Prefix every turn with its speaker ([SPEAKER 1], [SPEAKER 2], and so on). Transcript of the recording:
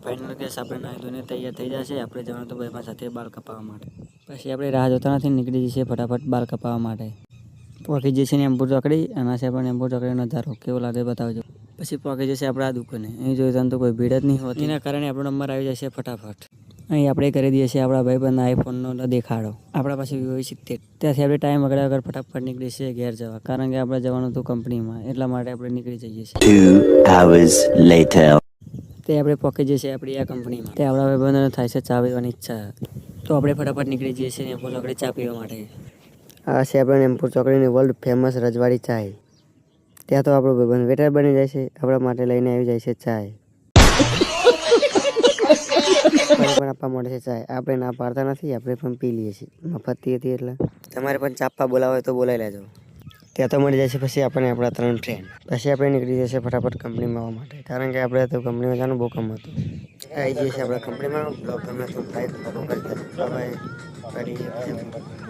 [SPEAKER 1] Final case આપણે નાહી ધોઈને તૈયાર થઈ જશે. આપણે જવાનું તો ભાઈમાં સાથે બાલ કપાવવા માટે. પછી આપણે રાહ જોતા નથી, નીકળી જઈએ ફટાફટ બાલ કપાવવા માટે. પહોંચી જશે ને એમ્પોર ચોકડી. આના છે પણ એમ્પોર ચોકડીનો નજારો કેવો લાગે બતાવજો. પછી પહોંચી જશે આપણે આ દુકાને. અહીં જોઈતા તો કોઈ ભીડ જ નહીં હોતી, એના કારણે આપણો નંબર આવી જશે ફટાફટ. અહીં આપણે કરી દઈએ છીએ આપણા ભાઈબંધ આઈફોનનો દેખાડો. આપણા પાસે Vivo Y70. ત્યાંથી આપણે ટાઈમ વગર ફટાફટ નીકળી છીએ ઘેર જવા, કારણ કે આપણે જવાનું હતું કંપનીમાં, એટલા માટે આપણે નીકળી જઈએ છીએ.
[SPEAKER 2] 2 hours later.
[SPEAKER 1] તે આપણે પહોંચી જઈએ છીએ આપણી આ કંપનીમાં. તે આપણા ભાઈબંધોને થાય છે ચા પીવાની ઈચ્છા, તો આપણે ફટાફટ નીકળી જઈએ છીએ એમ્પોર ચોકડી ચા પીવા માટે. આ છે આપણે એમ્પોર ચોકડીની વર્લ્ડ ફેમસ રજવાડી ચાય. ત્યાં તો આપણો ભાઈબંધ વેટર બની જાય છે, આપણા માટે લઈને આવી જાય છે ચાય. પણ આપવા મળે છે ચાય. આપણે ના પાડતા નથી, આપણે પણ પી લઈએ છીએ. મફતથી હતી એટલે તમારે પણ ચાપવા બોલાવો હોય તો બોલાવી લેજો. ત્યાં તો મળી જાય છે પછી આપણને આપણા 3 ફ્રેન્ડ. પછી આપણે નીકળી જશે ફટાફટ કંપનીમાં આવવા માટે, કારણ કે આપણે તો કંપનીમાં જવાનું બહુ કામ હતું. આવી જઈએ છીએ આપણે કંપનીમાં. બ્લોગ ગમે તો લાઈક કરી દેજો. Bye bye.